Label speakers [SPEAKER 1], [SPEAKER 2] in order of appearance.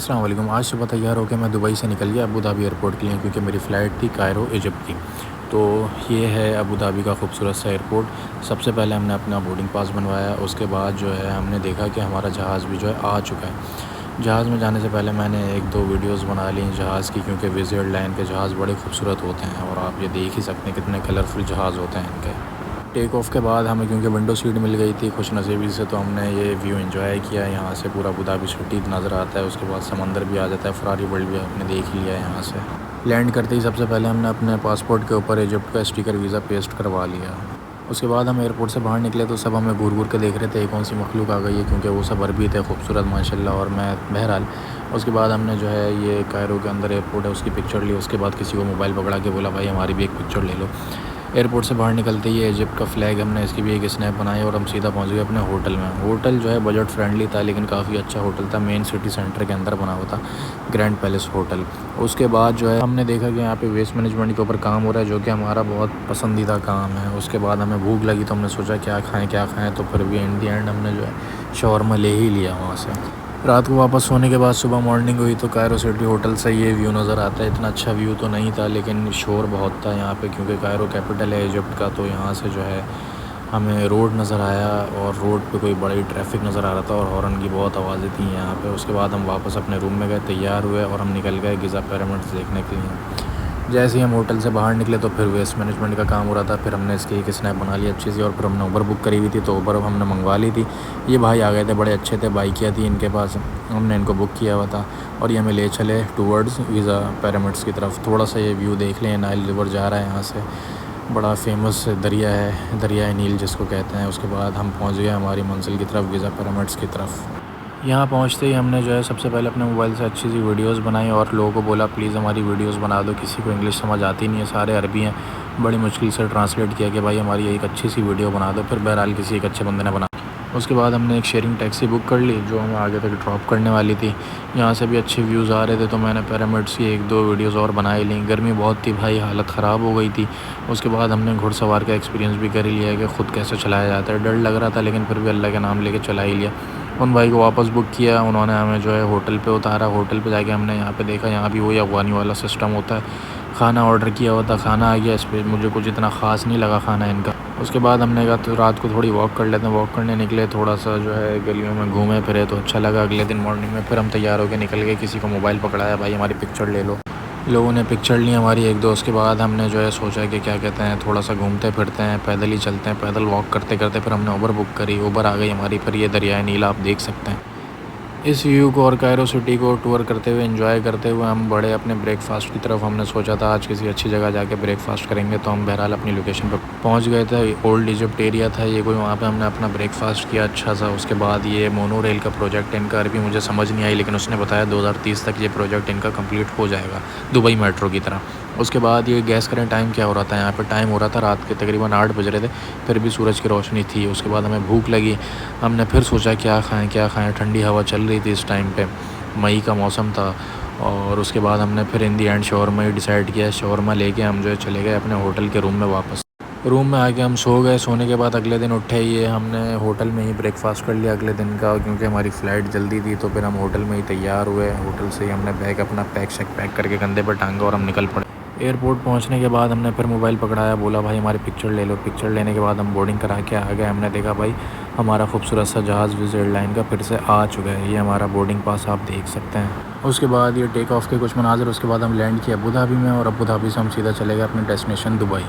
[SPEAKER 1] अस्सलाम वालेकुम। आज सुबह तैयार होकर मैं दुबई से निकल गया अबू धाबी एयरपोर्ट के लिए, क्योंकि मेरी फ़्लाइट थी कायरो इजिप्ट की। तो ये है अबू धाबी का खूबसूरत सा एयरपोर्ट। सबसे पहले हमने अपना बोर्डिंग पास बनवाया, उसके बाद जो है हमने देखा कि हमारा जहाज़ भी जो है आ चुका है। जहाज़ में जाने से पहले मैंने 1-2 वीडियोस बना ली जहाज़ की, क्योंकि विज़ एयरलाइन के जहाज़ बड़े खूबसूरत होते हैं और आप ये देख ही सकते हैं कितने कलरफुल जहाज़ होते हैं इनके। टेक ऑफ़ के बाद हमें क्योंकि विंडो सीट मिल गई थी खुशनसीबी से, तो हमने ये व्यू एंजॉय किया। यहाँ से पूरा अबू धाबी सिटी नज़र आता है, उसके बाद समंदर भी आ जाता है, फरारी वर्ल्ड भी आपने देख लिया है यहाँ से। लैंड करते ही सबसे पहले हमने अपने पासपोर्ट के ऊपर इजिप्ट का स्टिकर वीज़ा पेस्ट करवा लिया। उसके बाद हम एयरपोर्ट से बाहर निकले तो सब हमें घूर घूर के देख रहे थे कौन सी मखलूक आ गई है, क्योंकि वो सब अरबी थे खूबसूरत माशाल्लाह। और मैं बहरहाल उसके बाद हमने जो है ये कायरो के अंदर एयरपोर्ट है उसकी पिक्चर ली। उसके बाद किसी को मोबाइल पकड़ा के बोला भाई हमारी भी एक पिक्चर ले लो। एयरपोर्ट से बाहर निकलते ही इजिप्ट का फ़्लैग हमने इसकी भी एक स्नैप बनाई और हम सीधा पहुंच गए अपने होटल में। होटल जो है बजट फ्रेंडली था, लेकिन काफ़ी अच्छा होटल था, मेन सिटी सेंटर के अंदर बना हुआ था, ग्रैंड पैलेस होटल। उसके बाद जो है हमने देखा कि यहाँ पे वेस्ट मैनेजमेंट के ऊपर काम हो रहा है, जो कि हमारा बहुत पसंदीदा काम है। उसके बाद हमें भूख लगी तो हमने सोचा क्या खाएँ, तो फिर भी इन दी एंड हमने जो है शॉर्मा ले ही लिया वहाँ से। रात को वापस सोने के बाद सुबह मॉर्निंग हुई तो कायरो सिटी होटल से ये व्यू नज़र आता है। इतना अच्छा व्यू तो नहीं था, लेकिन शोर बहुत था यहाँ पे, क्योंकि कायरो कैपिटल है इजिप्ट का। तो यहाँ से जो है हमें रोड नज़र आया और रोड पे कोई बड़ी ट्रैफिक नज़र आ रहा था और हॉर्न की बहुत आवाज़ें थी यहाँ पे। उसके बाद हम वापस अपने रूम में गए, तैयार हुए और हम निकल गए गिज़ा पिरामिड्स देखने के लिए। जैसे ही हम होटल से बाहर निकले तो फिर वेस्ट मैनेजमेंट का काम हो रहा था। फिर हमने इसकी एक स्नैप बना ली अच्छी सी, और फिर हमने उबर बुक करी हुई थी तो उबर हमने मंगवा ली थी। ये भाई आ गए थे, बड़े अच्छे थे, बाइकियाँ थी इनके पास, हमने इनको बुक किया हुआ था और ये हमें ले चले टूवर्ड्स गिज़ा पिरामिड्स की तरफ। थोड़ा सा ये व्यू देख लें, नाइल रिवर जा रहा है यहाँ से, बड़ा फेमस दरिया है, दरिया नील जिसको कहते हैं। उसके बाद हम पहुँच गए हमारी मंजिल की तरफ, गिज़ा पिरामिड्स की तरफ। यहाँ पहुँचते ही हमने जो है सबसे पहले अपने मोबाइल से अच्छी सी वीडियोस बनाई और लोगों को बोला प्लीज़ हमारी वीडियोस बना दो। किसी को इंग्लिश समझ आती नहीं है, सारे अरबी हैं, बड़ी मुश्किल से ट्रांसलेट किया कि भाई हमारी एक अच्छी सी वीडियो बना दो। फिर बहरहाल किसी एक अच्छे बंदे ने बना। उसके बाद हमने एक शेयरिंग टैक्सी बुक कर ली जो हमें आगे तक ड्रॉप करने वाली थी। यहाँ से भी अच्छे व्यूज़ आ रहे थे तो मैंने पिरामिड्स की 1-2 वीडियोस और बनाई ली। गर्मी बहुत थी भाई, हालत ख़राब हो गई थी। उसके बाद हमने घुड़सवार का एक्सपीरियंस भी कर ही लिया कि ख़ुद कैसे चलाया जाता है। डर लग रहा था लेकिन फिर भी अल्लाह के नाम लेके चला ही लिया। उन भाई को वापस बुक किया, उन्होंने हमें जो है होटल पे उतारा। होटल पे जाके हमने यहाँ पे देखा, यहाँ भी वही अफ़गानी वाला सिस्टम होता है। खाना ऑर्डर किया हुआ था, खाना आ गया। इस पर मुझे कुछ इतना ख़ास नहीं लगा खाना इनका। उसके बाद हमने कहा तो रात को थोड़ी वॉक कर लेते हैं। वॉक करने निकले, थोड़ा सा जो है गलियों में घूमे फिरे तो अच्छा लगा। अगले दिन मॉर्निंग में फिर हम तैयार होकर निकल गए। किसी को मोबाइल पकड़ाया, भाई हमारी पिक्चर ले लो। लोगों ने पिक्चर ली हमारी 1-2। उसके बाद हमने जो है सोचा कि क्या कहते हैं थोड़ा सा घूमते फिरते हैं, पैदल ही चलते हैं। पैदल वॉक करते करते फिर हमने उबर बुक करी, उबर आ गई हमारी। फिर ये दरियाए नीला आप देख सकते हैं। इस व्यू को और कायरो सिटी को टूर करते हुए, एंजॉय करते हुए हम बड़े अपने ब्रेकफास्ट की तरफ। हमने सोचा था आज किसी अच्छी जगह जाके ब्रेकफास्ट करेंगे, तो हम बहरहाल अपनी लोकेशन पर पहुंच गए थे। ओल्ड इजिप्ट एरिया था ये कोई, वहाँ पे हमने अपना ब्रेकफास्ट किया अच्छा सा। उसके बाद ये मोनो रेल का प्रोजेक्ट, इनका अरबी मुझे समझ नहीं आई, लेकिन उसने बताया 2030 तक ये प्रोजेक्ट इनका कम्प्लीट हो जाएगा, दुबई मेट्रो की तरह। उसके बाद ये गैस करें टाइम क्या हो रहा था, यहाँ पर टाइम हो रहा था रात के तकरीबन 8 बज रहे थे, फिर भी सूरज की रोशनी थी। उसके बाद हमें भूख लगी, हमने फिर सोचा क्या खाएं। ठंडी हवा चल रही थी इस टाइम पे, मई का मौसम था। और उसके बाद हमने फिर इन दी एंड शॉर्मा ही डिसाइड किया। शॉर्मा लेके हम जो है चले गए अपने होटल के रूम में वापस। रूम में आके हम सो गए। सोने के बाद अगले दिन उठे, ये हमने होटल में ही ब्रेकफास्ट कर लिया अगले दिन का, क्योंकि हमारी फ़्लाइट जल्दी थी। तो फिर हम होटल में ही तैयार हुए। होटल से ही हमने बैग अपना पैक करके कंधे पर टांगा और हम निकल पड़े। एयरपोर्ट पहुंचने के बाद हमने फिर मोबाइल पकड़ाया, बोला भाई हमारी पिक्चर ले लो। पिक्चर लेने के बाद हम बोर्डिंग करा के आ गए। हमने देखा भाई हमारा खूबसूरत सा जहाज़ विज़ एयरलाइन का फिर से आ चुका है। ये हमारा बोर्डिंग पास आप देख सकते हैं। उसके बाद ये टेक ऑफ़ के कुछ मनाज़र। उसके बाद हम लैंड किया अबू धाबी में और अबू धाबी से हम सीधा चले गए अपने डेस्टिनेशन दुबई।